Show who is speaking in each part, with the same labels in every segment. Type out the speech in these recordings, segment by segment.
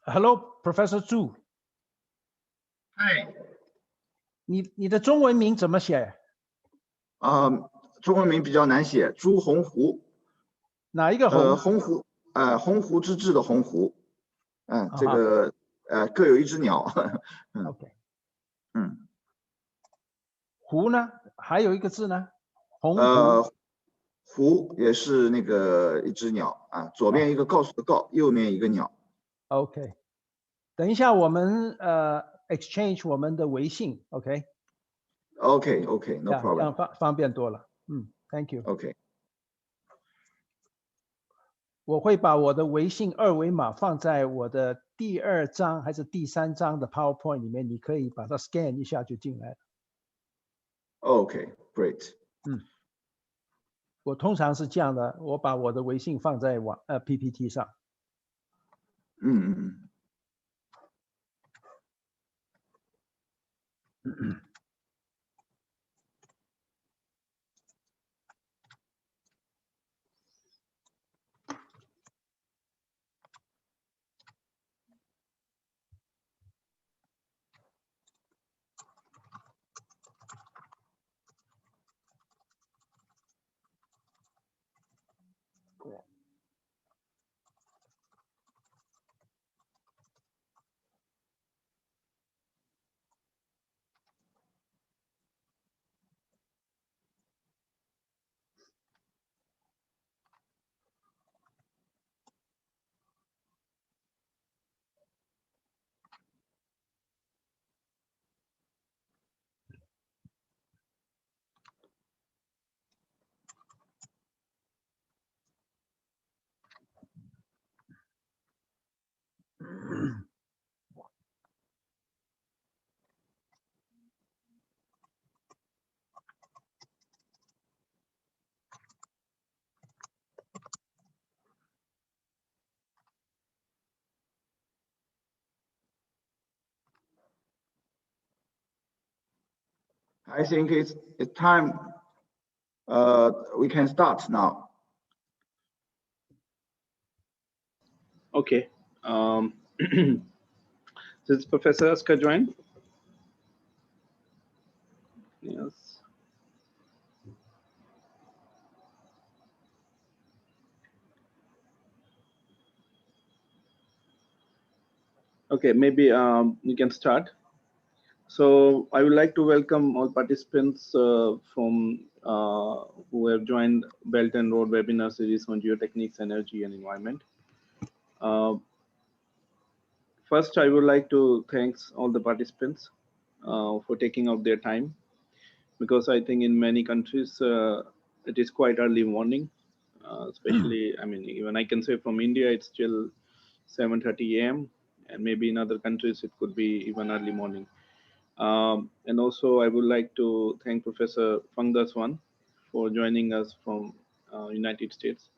Speaker 1: Hello, Professor Zhu。
Speaker 2: 嗨。
Speaker 1: 你的中文名怎么写？
Speaker 2: 中文名比较难写，朱鸿鹄。
Speaker 1: 哪一个鸿？
Speaker 2: 鸿鹄，鸿鹄之志的鸿鹄。这个各有一只鸟。
Speaker 1: OK。鹄呢？还有一个字呢？鸿鹄。
Speaker 2: 鹄也是那个一只鸟啊，左边一个告诉的告，右面一个鸟。
Speaker 1: OK。等一下我们exchange 我们的微信
Speaker 2: OK，no problem。
Speaker 1: 这样方便多了。Thank you。
Speaker 2: OK。
Speaker 1: 我会把我的微信二维码放在我的第2章还是第3章的 PowerPoint 里面，你可以把它 scan 一下就进来了。
Speaker 2: OK，great。
Speaker 1: 我通常是这样的，我把我的微信放在PPT 上。
Speaker 2: I think it's time. We can start now.
Speaker 3: Okay. Does Professor Askar join? Yes. Okay, maybe you can start. So I would like to welcome all participants from who have joined Belt and Road webinar series on geotechnics, energy, and environment. First, I would like to thank all the participants for taking out their time, because I think in many countries it is quite early morning, especially, I mean, even I can say from India, it's still 7:30 a.m. and maybe in other countries it could be even early morning. And also I would like to thank Professor Feng for joining us from United States.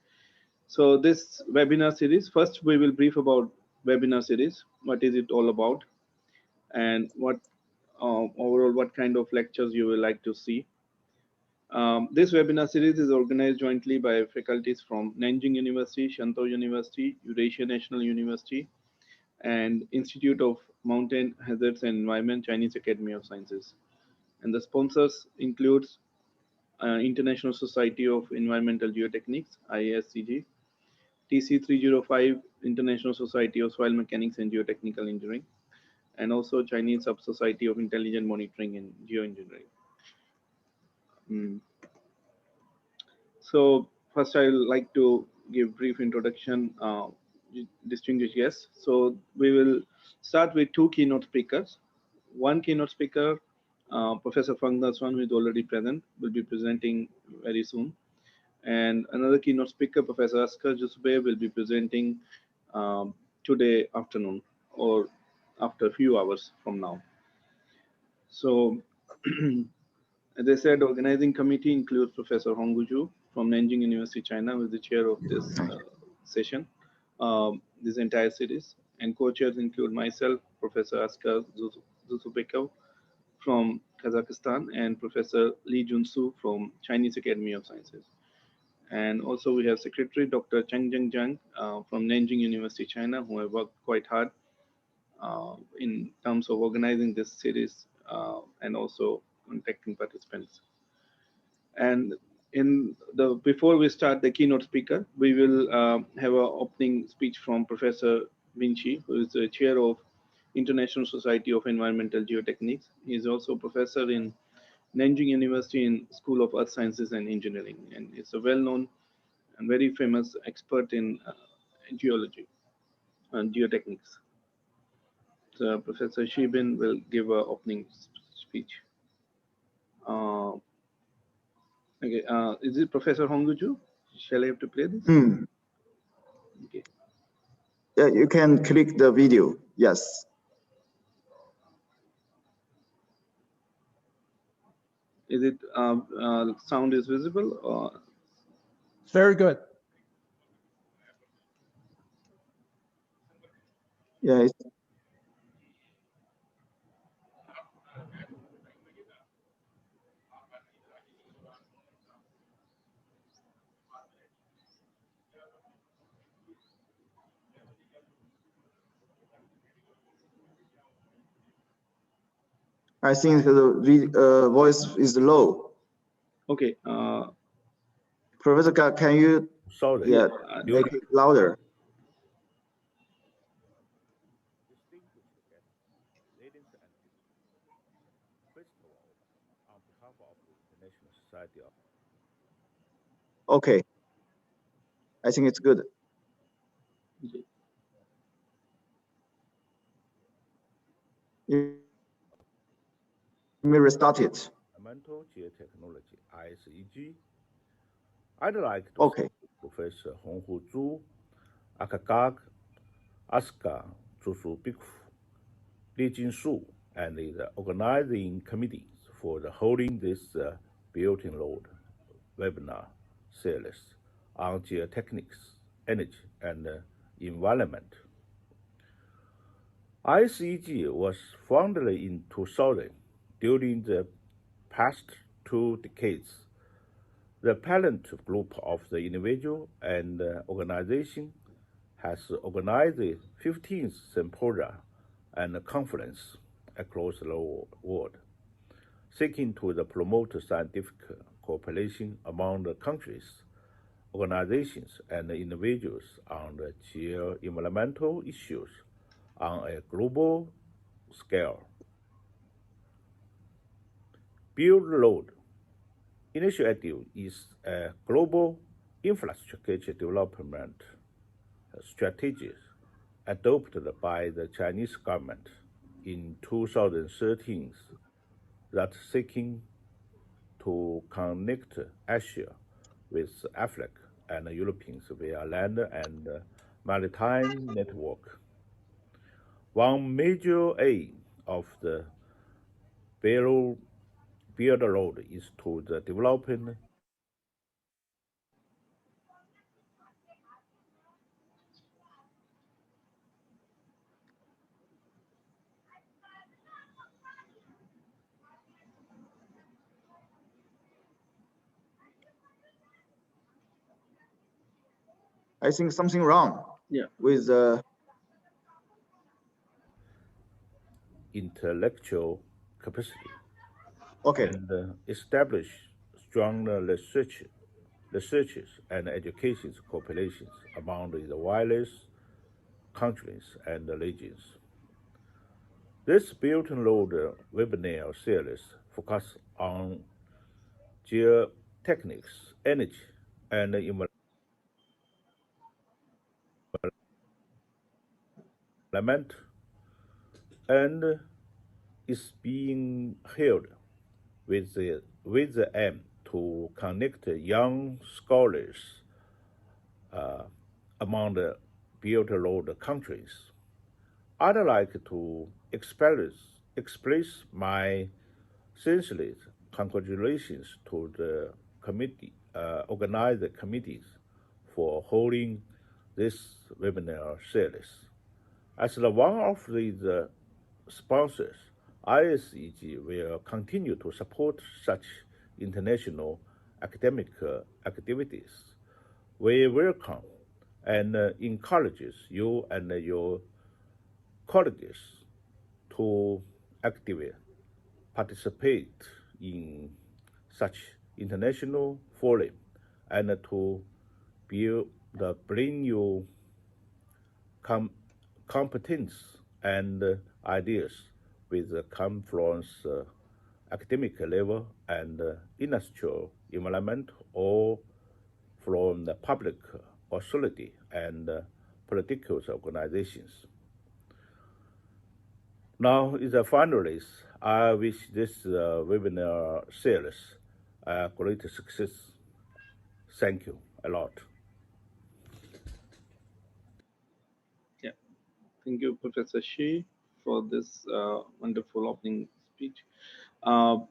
Speaker 3: So this webinar series, first we will brief about webinar series. What is it all about? And what overall, what kind of lectures you will like to see. This webinar series is organized jointly by faculties from Nanjing University, Shantou University, Eurasian National University, and Institute of Mountain Hazards and Environment, Chinese Academy of Sciences. And the sponsors includes International Society of Environmental Geotechnics, IASCG, TC305, International Society of Soil Mechanics and Geotechnical Engineering, and also Chinese Sub-Society of Intelligent Monitoring and Geoengineering. So first I would like to give brief introduction, distinguished guests. So we will start with two keynote speakers. One keynote speaker, Professor Feng, Hsuan, who is already present, will be presenting very soon. And another keynote speaker, Professor Askar Jusube, will be presenting today afternoon or after a few hours from now. So as I said, organizing committee includes Professor Hongguju from Nanjing University, China, who is the chair of this session, this entire series. And co-chairs include myself, Professor Askar Zusubekov from Kazakhstan, and Professor Li Junsu from Chinese Academy of Sciences. And also we have Secretary Dr. Changjing Zhang from Nanjing University, China, who have worked quite hard in terms of organizing this series and also contacting participants. And before we start the keynote speaker, we will have an opening speech from Professor Vinci, who is the chair of International Society of Environmental Geotechnics. He is also professor in Nanjing University in School of Earth Sciences and Engineering, and is a well-known and very famous expert in geology and geotechnics. So Professor Shibin will give an opening speech. Okay, is it Professor Hongguju? Shall I have to play this? Okay.
Speaker 2: Yeah, you can click the video. Yes.
Speaker 3: Is it sound is visible? Or?
Speaker 1: It's very good.
Speaker 2: Yeah. I think the voice is low.
Speaker 3: Okay.
Speaker 2: Professor, can you make it louder? Okay. I think it's good.
Speaker 3: Okay.
Speaker 2: You may restart it.
Speaker 4: Environmental Geotechnology, ISEG. I'd like to
Speaker 2: Okay.
Speaker 4: thank Professor Honghu Zhu, Akagag, Askar Zusubekov, Li Jinsu, and the organizing committees for holding this built-in load webinar series on geotechnics, energy, and environment. ICG was founded in 2000. During the past 2 decades, the parent group of the individual and organization has organized 15 symposia and conferences across the world, seeking to promote scientific cooperation among the countries, organizations, and individuals on the geo-environmental issues on a global scale. Build Load initiative is a global infrastructure development strategy adopted by the Chinese government in 2013 that seeking to connect Asia with Africa and Europeans via land and maritime network. One major aim of the Build Road is to the developing
Speaker 2: I think something wrong.
Speaker 3: Yeah.
Speaker 2: With
Speaker 4: intellectual capacity.
Speaker 2: okay.
Speaker 4: And establish stronger researches and education cooperations among the various countries and regions. This Built and Load webinar series focuses on geotechnics, energy, and environment, and is being held with the aim to connect young scholars among the Built and Load countries. I'd like to express my sincere congratulations to the committee, organizer committees for holding this webinar series. As the one of the sponsors, ISEG will continue to support such international academic activities. We welcome and encourages you and your colleagues to actively participate in such international forum and to bring you competence and ideas with the confluence academic level and industrial environment or from the public authority and political organizations. Now, as a finalist, I wish this webinar series a great success. Thank you a lot.
Speaker 3: Yeah, thank you, Professor Shi, for this wonderful opening speech. Now,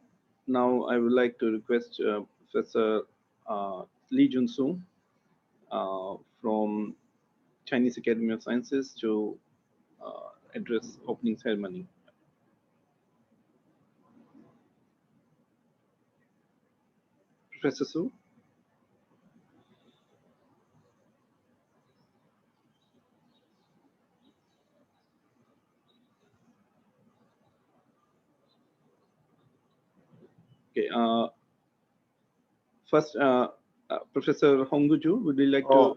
Speaker 3: I would like to request Professor Lee Jun-soo from Chinese Academy of Sciences to address opening ceremony. Professor Su? Okay. First, Professor Hongguju, would you like to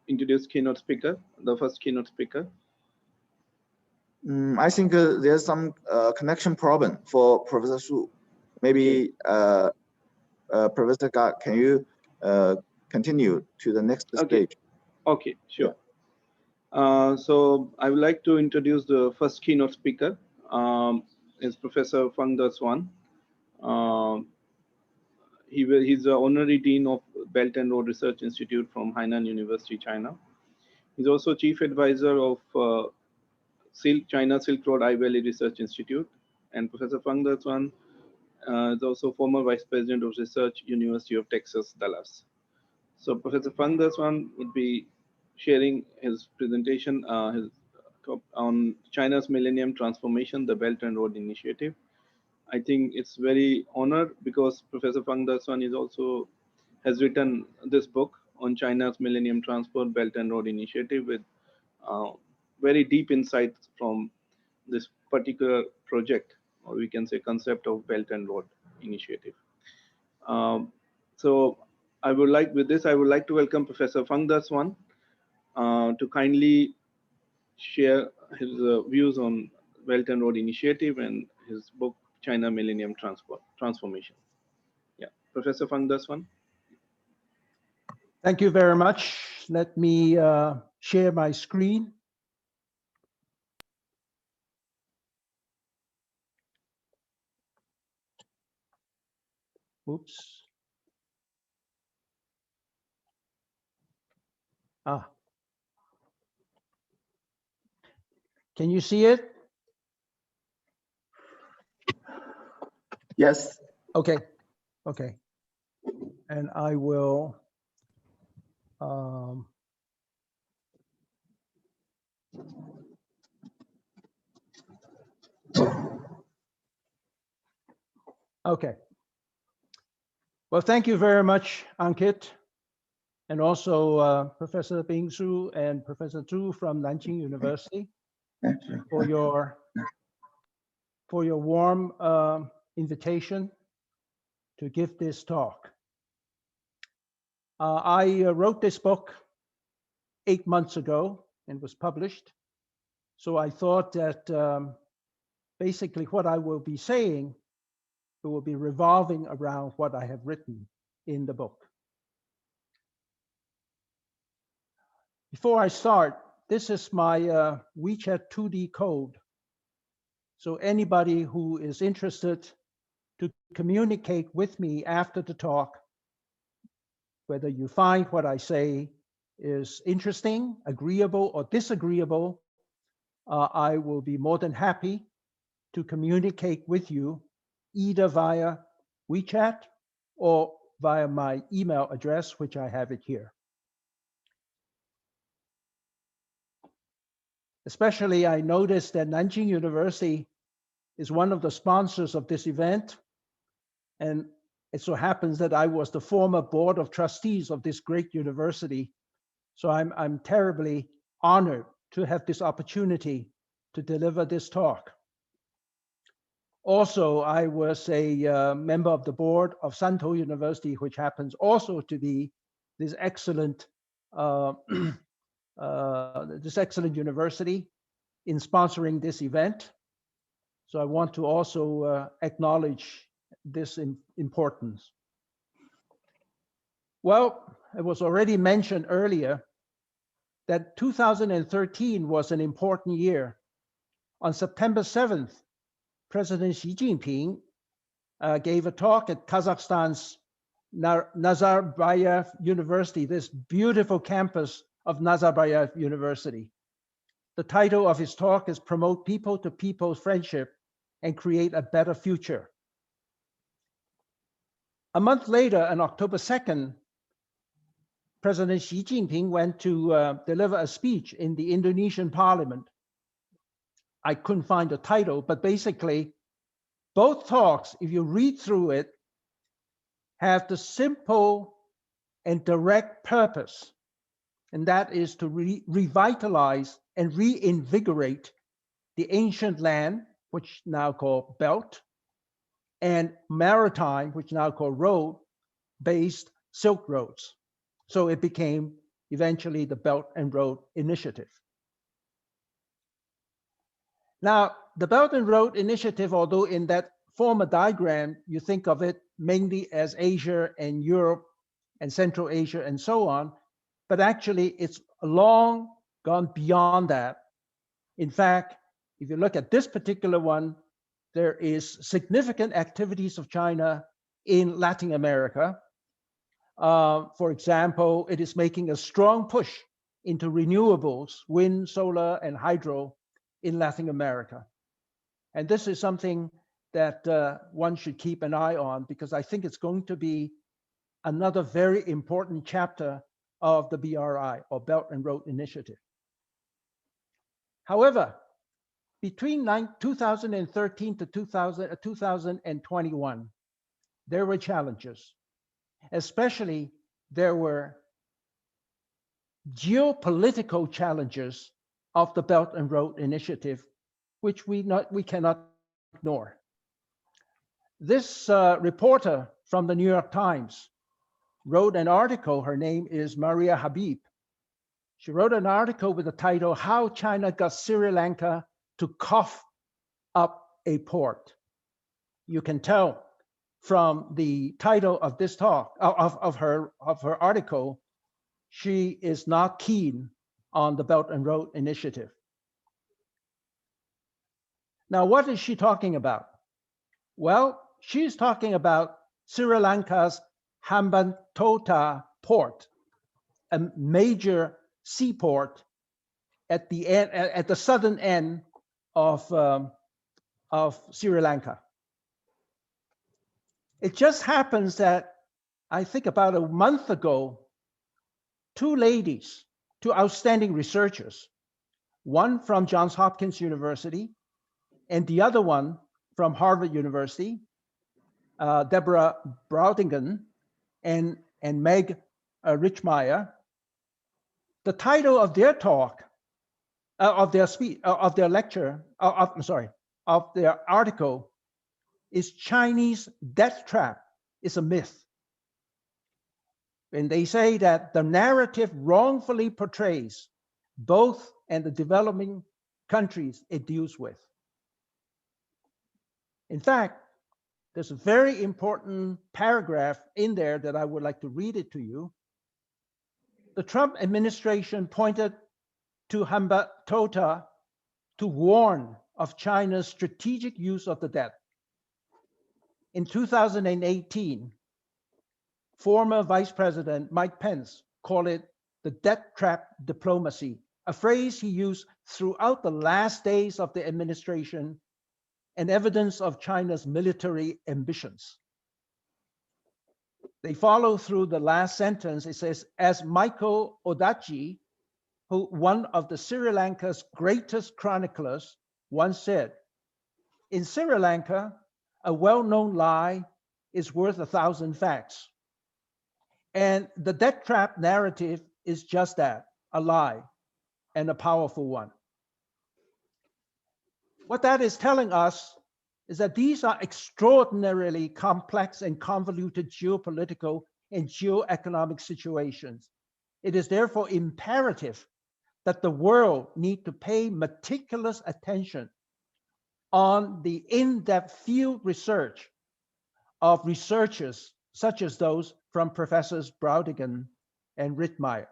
Speaker 3: introduce keynote speaker, the first keynote speaker?
Speaker 2: I think there's some connection problem for Professor Su. Maybe Professor Ga, can you continue to the next stage?
Speaker 3: Okay, sure. Yeah. So I would like to introduce the first keynote speaker. Is Professor Feng Hsuan. He's the honorary dean of Belt and Road Research Institute from Hainan University, China. He's also chief advisor of China Silk Road I Valley Research Institute. And Professor Feng Hsuan is also former vice president of research, University of Texas, Dallas. So Professor Feng Hsuan would be sharing his presentation on China's Millennium Transformation, the Belt and Road Initiative. I think it's very honored because Professor Feng Hsuan has written this book on China's Millennium Transport Belt and Road Initiative with very deep insights from this particular project, or we can say concept of Belt and Road Initiative. So I would like to welcome Professor Feng Hsuan to kindly share his views on Belt and Road Initiative and his book, China Millennium Transformation. Yeah, Professor Feng Hsuan.
Speaker 1: Thank you very much. Let me share my screen. Oops. Can you see it?
Speaker 2: Yes.
Speaker 1: Okay. Okay. And I will okay. Well, thank you very much, Ankit. and also Professor Bing Su and Professor Zhu from Nanjing University for your warm invitation to give this talk. I wrote this book 8 months ago and was published. So I thought that basically what I will be saying, it will be revolving around what I have written in the book. Before I start, this is my WeChat 2D code. So anybody who is interested to communicate with me after the talk, whether you find what I say is interesting, agreeable, or disagreeable, I will be more than happy to communicate with you either via WeChat or via my email address, which I have it here. Especially, I noticed that Nanjing University is one of the sponsors of this event. And it so happens that I was the former board of trustees of this great university. So I'm terribly honored to have this opportunity to deliver this talk. Also, I was a member of the board of Shantou University, which happens also to be this excellent university in sponsoring this event. So I want to also acknowledge this importance. Well, it was already mentioned earlier that 2013 was an important year. On September 7th, President Xi Jinping gave a talk at Kazakhstan's Nazarbayev University, this beautiful campus of Nazarbayev University. The title of his talk is Promote People-to-People Friendship and Create a Better Future. A month later, on October 2nd, President Xi Jinping went to deliver a speech in the Indonesian parliament. I couldn't find the title, but basically, both talks, if you read through it, have the simple and direct purpose, and that is to revitalize and reinvigorate the ancient land, which now called Belt, and maritime, which now called road-based Silk Roads. So it became eventually the Belt and Road Initiative. Now, the Belt and Road Initiative, although in that former diagram, you think of it mainly as Asia and Europe and Central Asia and so on, but actually it's long gone beyond that. In fact, if you look at this particular one, there is significant activities of China in Latin America. For example, it is making a strong push into renewables, wind, solar, and hydro in Latin America. And this is something that one should keep an eye on, because I think it's going to be another very important chapter of the BRI, or Belt and Road Initiative. However, between 2013 to 2021, there were challenges. Especially, there were geopolitical challenges of the Belt and Road Initiative, which we cannot ignore. This reporter from the New York Times wrote an article. Her name is Maria Habib. She wrote an article with the title, How China Got Sri Lanka to Cough Up a Port. You can tell from the title of this talk, of her article, she is not keen on the Belt and Road Initiative. Now, what is she talking about? Well, she's talking about Sri Lanka's Hambantota port, a major seaport at the southern end of Sri Lanka. It just happens that I think about a month ago, two outstanding researchers, one from Johns Hopkins University and the other one from Harvard University, Deborah Braudingen and Meg Richmeyer. The title of their talk, of their speech, of their lecture, of their article is Chinese Death Trap is a Myth. And they say that the narrative wrongfully portrays both and the developing countries it deals with. In fact, there's a very important paragraph in there that I would like to read it to you. The Trump administration pointed to Hambantota to warn of China's strategic use of the debt. In 2018, former Vice President Mike Pence called it the debt trap diplomacy, a phrase he used throughout the last days of the administration and evidence of China's military ambitions. They follow through the last sentence. It says, as Michael Odachi, one of the Sri Lanka's greatest chroniclers, once said, in Sri Lanka, a well-known lie is worth 1,000 facts. And the debt trap narrative is just that, a lie, and a powerful one. What that is telling us is that these are extraordinarily complex and convoluted geopolitical and geoeconomic situations. It is therefore imperative that the world need to pay meticulous attention on the in-depth field research of researchers such as those from Professors Braudigan and Rittmeyer.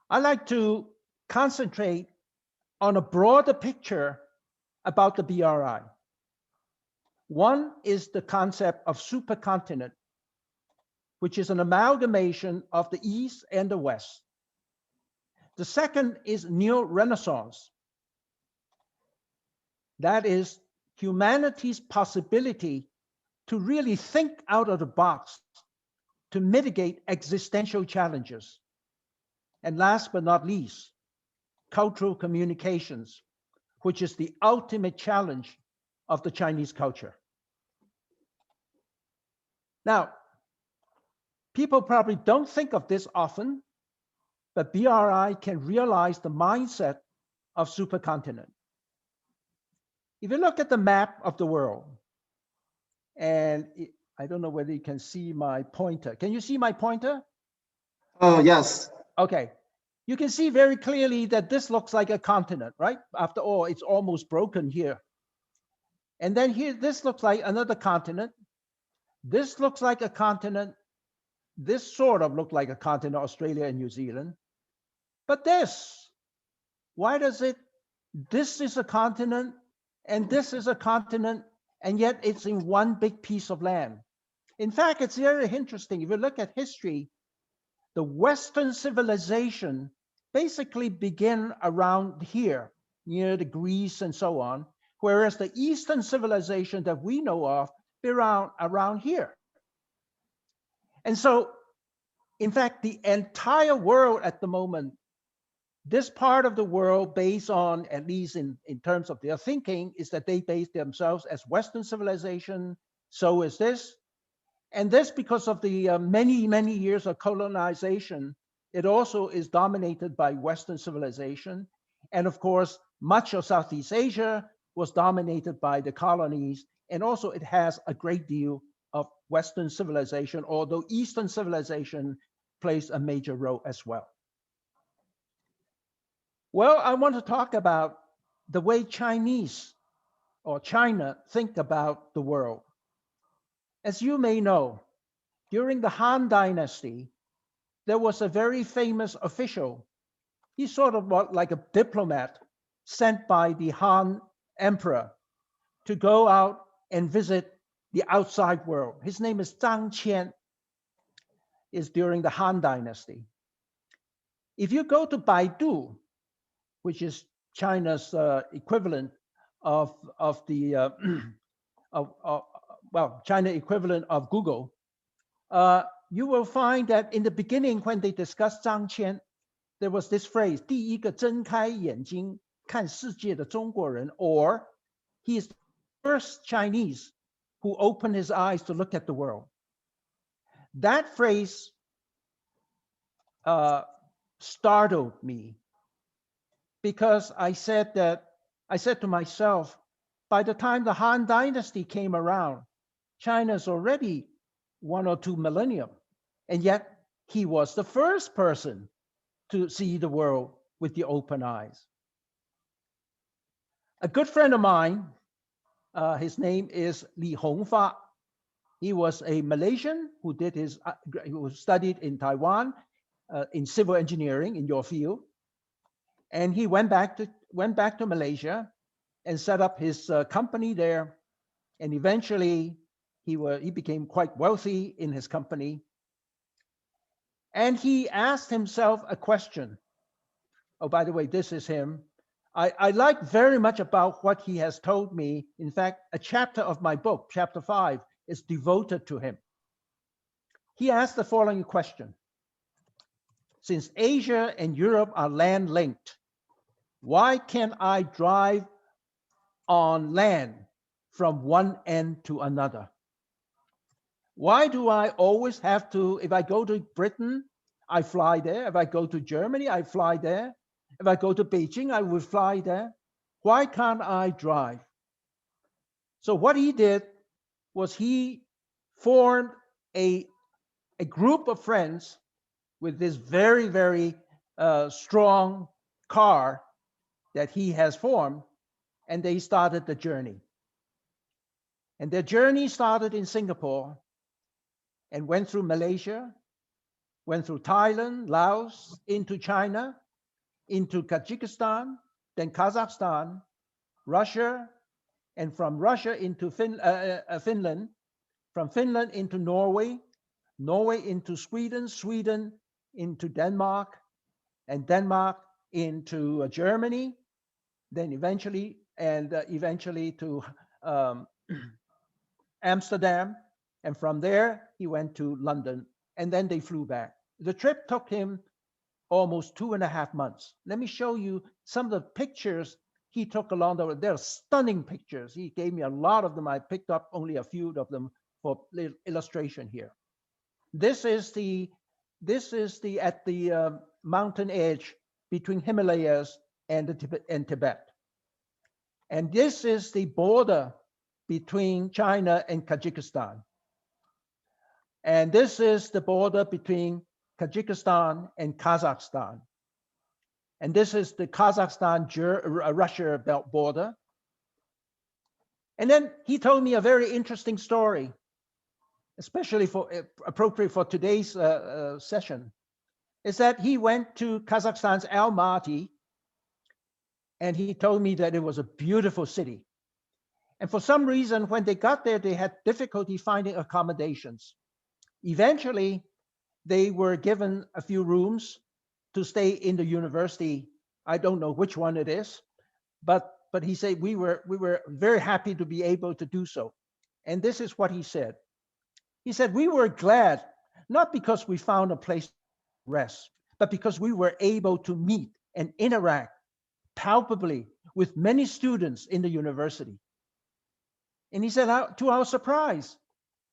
Speaker 1: I like to concentrate on a broader picture about the BRI. One is the concept of supercontinent, which is an amalgamation of the East and the West. The second is neo-Renaissance. That is humanity's possibility to really think out of the box to mitigate existential challenges. And last but not least, cultural communications, which is the ultimate challenge of the Chinese culture. Now, people probably don't think of this often, but BRI can realize the mindset of supercontinent. If you look at the map of the world, and I don't know whether you can see my pointer. Can you see my pointer?
Speaker 2: Oh, yes.
Speaker 1: Okay. You can see very clearly that this looks like a continent, right? After all, it's almost broken here. And then here, this looks like another continent. This looks like a continent. This sort of looked like a continent, Australia and New Zealand. But this, why does it, this is a continent, and this is a continent, and yet it's in one big piece of land. In fact, it's very interesting. If you look at history, the Western civilization basically began around here, near the Greece and so on, whereas the Eastern civilization that we know of around here. And so, in fact, the entire world at the moment, this part of the world based on, at least in terms of their thinking, is that they base themselves as Western civilization, so is this. And this, because of the many, many years of colonization, it also is dominated by Western civilization. And of course, much of Southeast Asia was dominated by the colonies. And also it has a great deal of Western civilization, although Eastern civilization plays a major role as well. Well, I want to talk about the way Chinese or China think about the world. As you may know, during the Han Dynasty, there was a very famous official. He's sort of like a diplomat sent by the Han Emperor to go out and visit the outside world. His name is Zhang Qian. Is during the Han Dynasty. If you go to Baidu, which is China's equivalent of the China equivalent of Google, you will find that in the beginning, when they discussed Zhang Qian, there was this phrase, 第一个睁开眼睛看世界的中国人, or he is the first Chinese who opened his eyes to look at the world. That phrase startled me, because I said to myself, by the time the Han Dynasty came around, China's already 1 or 2 millennium, and yet he was the first person to see the world with the open eyes. A good friend of mine, his name is Li Hongfa. He was a Malaysian who who studied in Taiwan in civil engineering in your field, and he went back to Malaysia and set up his company there, and eventually he became quite wealthy in his company. And he asked himself a question. Oh, by the way, this is him. I like very much about what he has told me. In fact, a chapter of my book, chapter 5, is devoted to him. He asked the following question. Since Asia and Europe are land linked, why can't I drive on land from one end to another? Why do I always have to, if I go to Britain, I fly there. If I go to Germany, I fly there. If I go to Beijing, I would fly there. Why can't I drive? So what he did was he formed a group of friends with this very, very strong car that he has formed, and they started the journey. And their journey started in Singapore and went through Malaysia, went through Thailand, Laos, into China, into Tajikistan, then Kazakhstan, Russia, and from Russia into Finland, from Finland into Norway, Norway into Sweden, Sweden into Denmark, and Denmark into Germany, then eventually to Amsterdam, and from there he went to London, and then they flew back. The trip took him almost 2.5 months. Let me show you some of the pictures he took along the way. They're stunning pictures. He gave me a lot of them. I picked up only a few of them for illustration here. This is at the mountain edge between Himalayas and Tibet. And this is the border between China and Tajikistan. And this is the border between Tajikistan and Kazakhstan. And this is the Kazakhstan-Russia border. And then he told me a very interesting story, especially appropriate for today's session, is that he went to Kazakhstan's Almaty, and he told me that it was a beautiful city. And for some reason, when they got there, they had difficulty finding accommodations. Eventually, they were given a few rooms to stay in the university. I don't know which one it is, but he said we were very happy to be able to do so. And this is what he said. He said, we were glad, not because we found a place to rest, but because we were able to meet and interact palpably with many students in the university. And he said, to our surprise,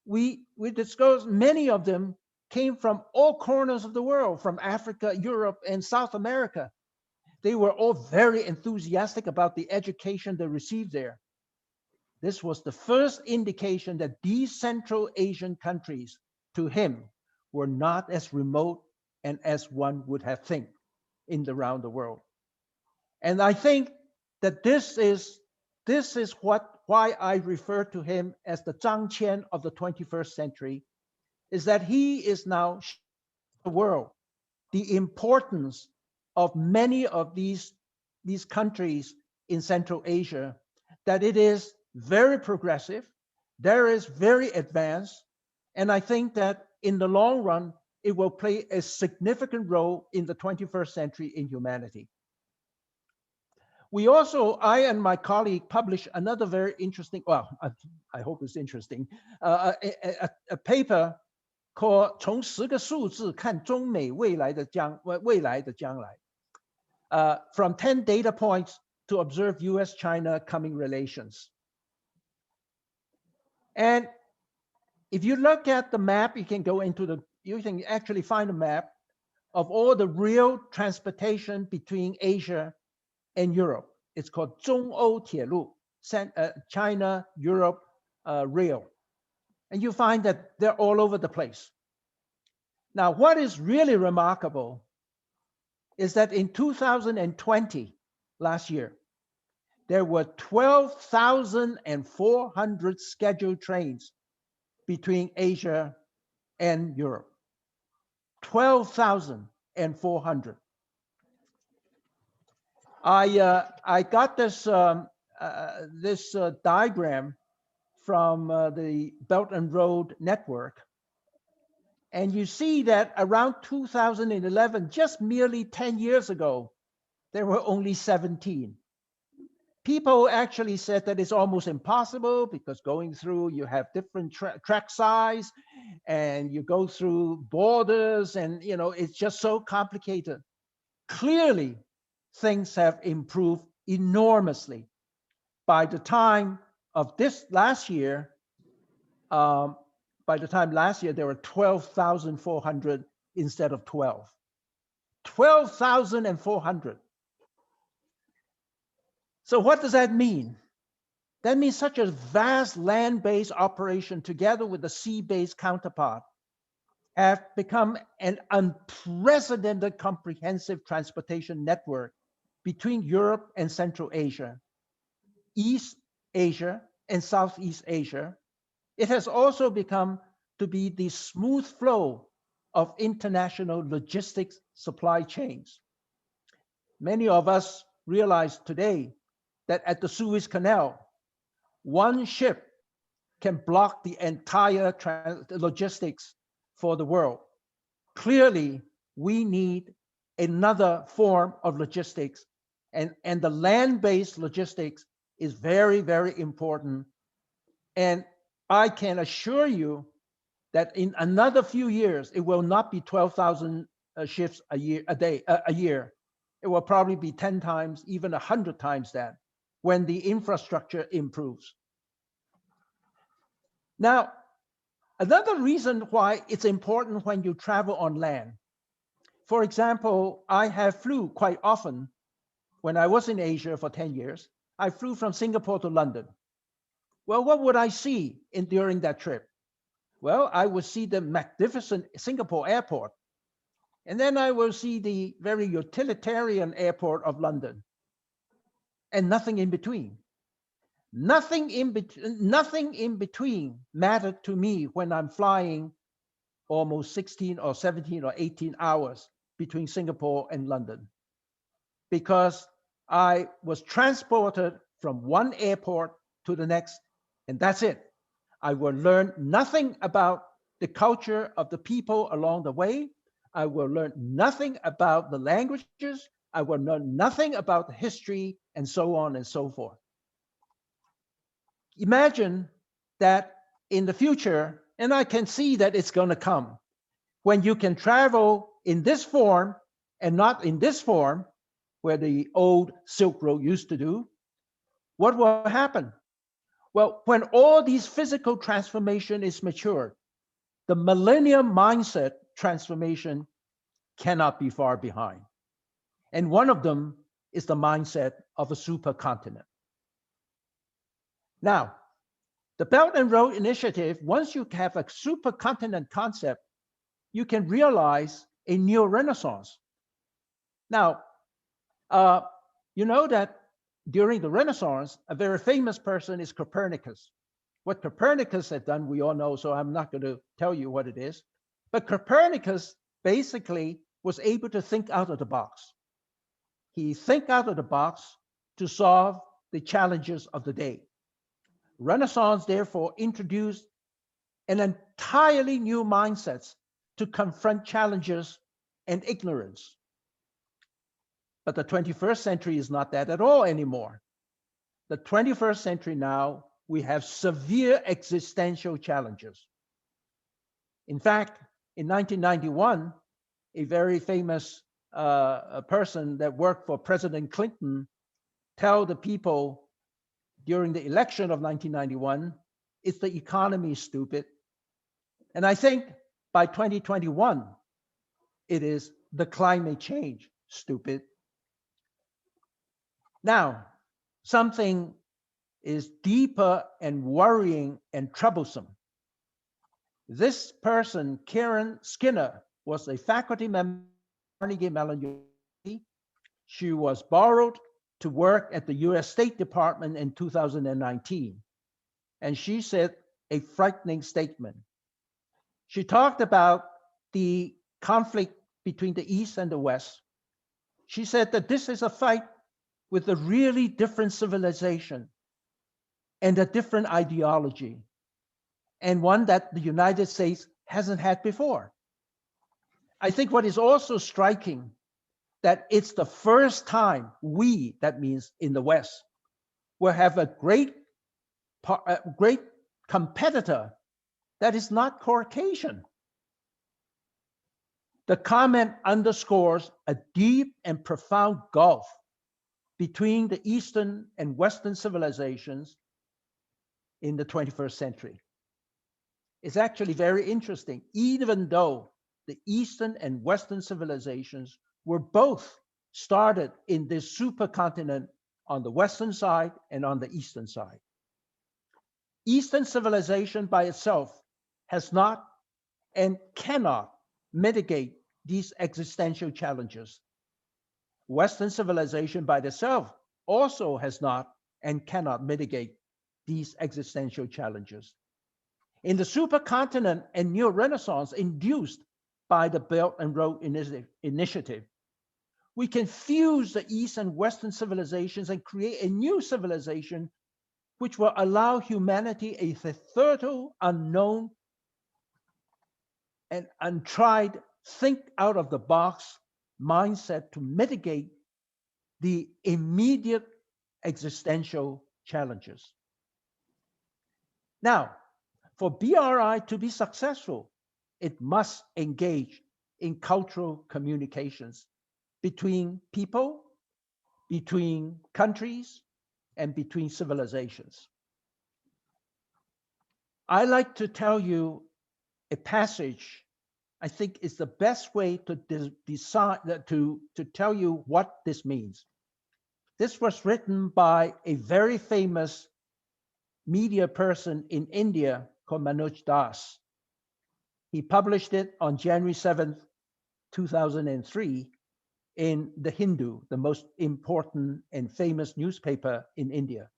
Speaker 1: we discovered many of them came from all corners of the world, from Africa, Europe, and South America. They were all very enthusiastic about the education they received there. This was the first indication that these Central Asian countries, to him, were not as remote and as one would have think around the world. And I think that this is why I refer to him as the Zhang Qian of the 21st century, is that he is now showing the world the importance of many of these countries in Central Asia, that it is very progressive, there is very advanced, and I think that in the long run, it will play a significant role in the 21st century in humanity. We also, I and my colleague published another very interesting, well, I hope it's interesting, a paper called 从10个数字看中美未来的将来, from 10 data points to observe US-China coming relations. And if you look at the map, you can actually find a map of all the real transportation between Asia and Europe. It's called 中欧铁路, China, Europe rail. And you find that they're all over the place. Now, what is really remarkable is that in 2020, last year, there were 12,400 scheduled trains between Asia and Europe. 12,400. I got this diagram from the Belt and Road Network, and you see that around 2011, just merely 10 years ago, there were only 17. People actually said that it's almost impossible because going through, you have different track size, and you go through borders, and it's just so complicated. Clearly, things have improved enormously. By the time of this last year, there were 12,400 instead of 12. 12,400. So what does that mean? That means such a vast land-based operation together with the sea-based counterpart have become an unprecedented comprehensive transportation network between Europe and Central Asia, East Asia and Southeast Asia. It has also become to be the smooth flow of international logistics supply chains. Many of us realize today that at the Suez Canal, one ship can block the entire logistics for the world. Clearly, we need another form of logistics, and the land-based logistics is very, very important. And I can assure you that in another few years, it will not be 12,000 ships a year. It will probably be 10 times, even 100 times that, when the infrastructure improves. Now, another reason why it's important when you travel on land. For example, I have flew quite often. When I was in Asia for 10 years, I flew from Singapore to London. Well, what would I see during that trip? Well, I would see the magnificent Singapore airport. And then I will see the very utilitarian airport of London. And nothing in between. Nothing in between mattered to me when I'm flying almost 16 or 17 or 18 hours between Singapore and London, because I was transported from one airport to the next, and that's it. I will learn nothing about the culture of the people along the way. I will learn nothing about the languages. I will learn nothing about the history, and so on and so forth. Imagine that in the future, and I can see that it's going to come, when you can travel in this form and not in this form, where the old Silk Road used to do. What will happen? Well, when all these physical transformation is matured, the millennium mindset transformation cannot be far behind. And one of them is the mindset of a supercontinent. Now, the Belt and Road Initiative, once you have a supercontinent concept, you can realize a new renaissance. Now, you know that during the Renaissance, a very famous person is Copernicus. What Copernicus had done, we all know, so I'm not going to tell you what it is. But Copernicus basically was able to think out of the box. He think out of the box to solve the challenges of the day. Renaissance, therefore, introduced an entirely new mindset to confront challenges and ignorance. But the 21st century is not that at all anymore. The 21st century now, we have severe existential challenges. In fact, in 1991, a very famous person that worked for President Clinton told the people during the election of 1991, it's the economy, stupid. And I think by 2021, it is the climate change, stupid. Now, something is deeper and worrying and troublesome. This person, Karen Skinner, was a faculty member at Carnegie Mellon University. She was borrowed to work at the US State Department in 2019. And she said a frightening statement. She talked about the conflict between the East and the West. She said that this is a fight with a really different civilization and a different ideology, and one that the United States hasn't had before. I think what is also striking, that it's the first time we, that means in the West, will have a great competitor that is not Caucasian. The comment underscores a deep and profound gulf between the Eastern and Western civilizations in the 21st century. It's actually very interesting, even though the Eastern and Western civilizations were both started in this supercontinent on the Western side and on the Eastern side. Eastern civilization by itself has not and cannot mitigate these existential challenges. Western civilization by itself also has not and cannot mitigate these existential challenges. In the supercontinent and new renaissance induced by the Belt and Road Initiative, we can fuse the East and Western civilizations and create a new civilization which will allow humanity a hitherto unknown and untried, think out of the box mindset to mitigate the immediate existential challenges. Now, for BRI to be successful, it must engage in cultural communications between people, between countries, and between civilizations. I like to tell you a passage I think is the best way to decide to tell you what this means. This was written by a very famous media person in India called Manoj Das. He published it on January 7th, 2003 in The Hindu, the most important and famous newspaper in India.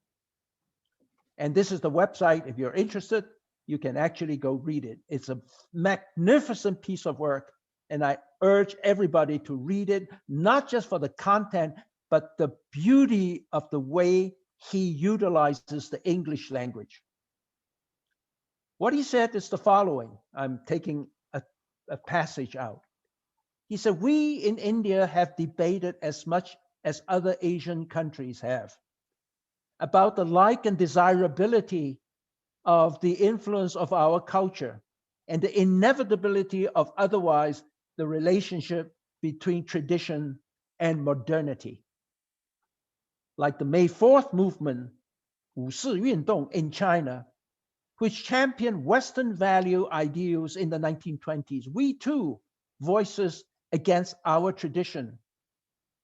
Speaker 1: And this is the website. If you're interested, you can actually go read it. It's a magnificent piece of work, and I urge everybody to read it, not just for the content, but the beauty of the way he utilizes the English language. What he said is the following. I'm taking a passage out. He said, we in India have debated as much as other Asian countries have about the like and desirability of the influence of our culture and the inevitability of otherwise the relationship between tradition and modernity. Like the May 4th movement, 五四运动 in China, which championed Western value ideals in the 1920s, we too voices against our tradition,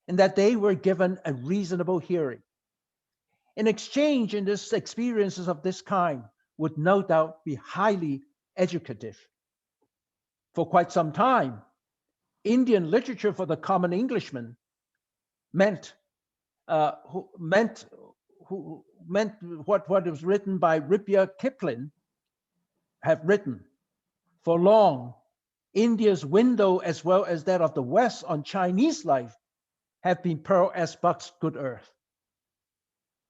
Speaker 1: and that they were given a reasonable hearing. An exchange in this experiences of this kind would no doubt be highly educative. For quite some time, Indian literature for the common Englishman meant what was written by Rudyard Kipling have written. For long, India's window as well as that of the West on Chinese life have been Pearl S. Buck's Good Earth.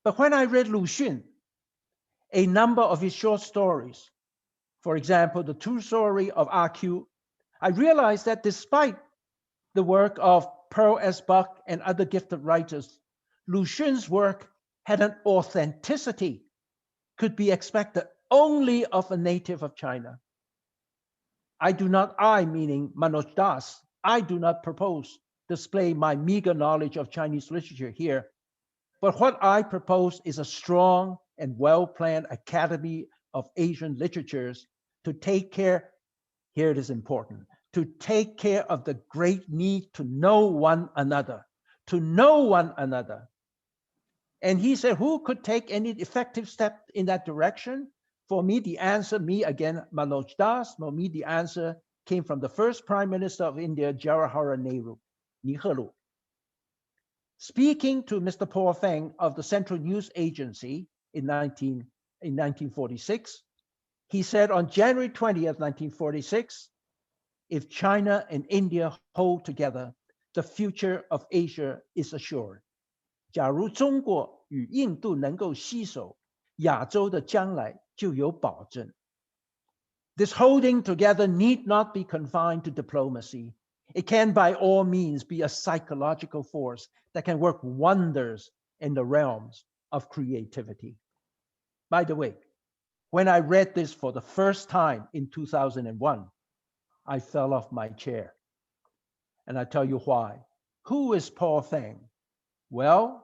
Speaker 1: But when I read Lu Xun, a number of his short stories, for example, the true story of RQ, I realized that despite the work of Pearl S. Buck and other gifted writers, Lu Xun's work had an authenticity could be expected only of a native of China. Meaning Manoj Das, I do not propose to display my meager knowledge of Chinese literature here, but what I propose is a strong and well-planned Academy of Asian Literatures to take care here it is important, to take care of the great need to know one another, to know one another. And he said, who could take any effective step in that direction? For me, the answer, me again, Manoj Das, for me, the answer came from the first Prime Minister of India, Jawaharlal Nehru. Speaking to Mr. Paul Feng of the Central News Agency in 1946, he said on January 20th, 1946, if China and India hold together, the future of Asia is assured. 假如中国与印度能够携手，亚洲的将来就有保证。This holding together need not be confined to diplomacy. It can by all means be a psychological force that can work wonders in the realms of creativity. By the way, when I read this for the first time in 2001, I fell off my chair. And I tell you why. Who is Paul Feng? Well,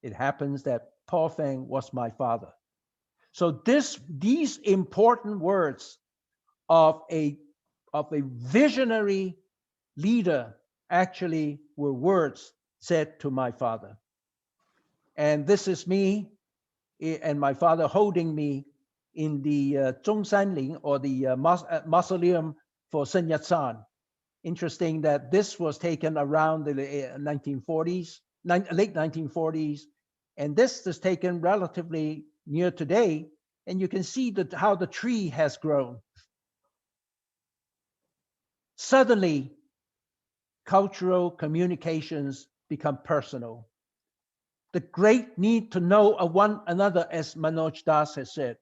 Speaker 1: it happens that Paul Feng was my father. So these important words of a visionary leader actually were words said to my father. And this is me and my father holding me in the Zhongshanling, or the mausoleum for Sun Yat-sen. Interesting that this was taken around the 1940s, late 1940s, and this is taken relatively near today, and you can see how the tree has grown. Suddenly, cultural communications become personal. The great need to know of one another, as Manoj Das has said,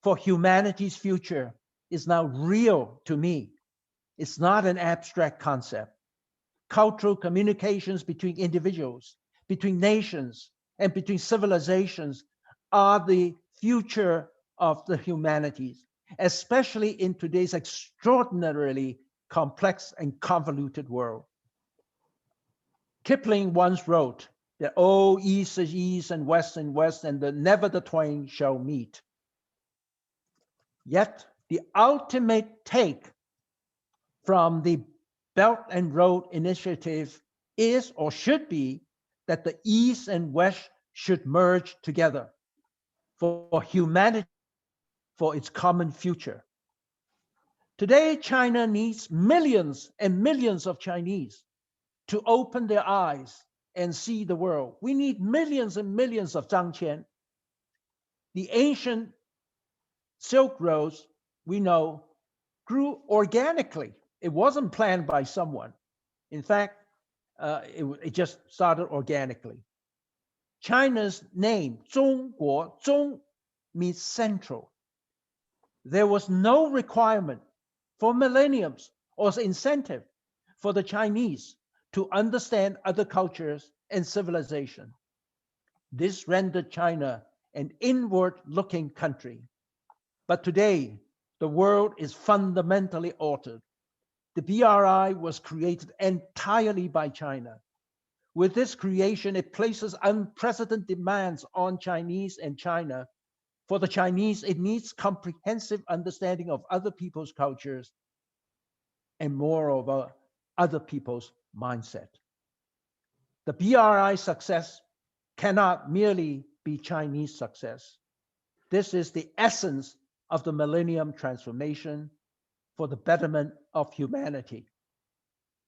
Speaker 1: for humanity's future is now real to me. It's not an abstract concept. Cultural communications between individuals, between nations, and between civilizations are the future of the humanities, especially in today's extraordinarily complex and convoluted world. Kipling once wrote that, oh, East is East and West, and never the twain shall meet. Yet the ultimate take from the Belt and Road Initiative is, or should be, that the East and West should merge together for humanity, for its common future. Today, China needs millions and millions of Chinese to open their eyes and see the world. We need millions and millions of Zhang Qian. The ancient Silk Roads, we know, grew organically. It wasn't planned by someone. In fact, it just started organically. China's name, 中国, 中 means central. There was no requirement for millenniums or incentive for the Chinese to understand other cultures and civilization. This rendered China an inward-looking country. But today, the world is fundamentally altered. The BRI was created entirely by China. With this creation, it places unprecedented demands on Chinese and China. For the Chinese, it needs comprehensive understanding of other people's cultures and, moreover, other people's mindset. The BRI success cannot merely be Chinese success. This is the essence of the Millennium Transformation for the betterment of humanity.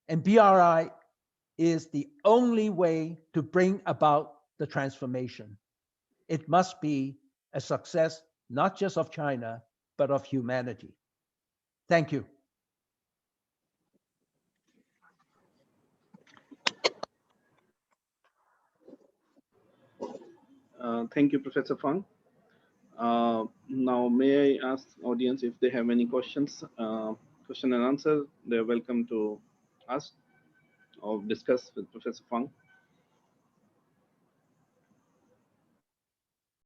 Speaker 1: And BRI is the only way to bring about the transformation. It must be a success, not just of China, but of humanity. Thank you.
Speaker 3: Thank you, Professor Feng. Now, may I ask audience if they have any questions, question and answer? They're welcome to ask or discuss with Professor Feng.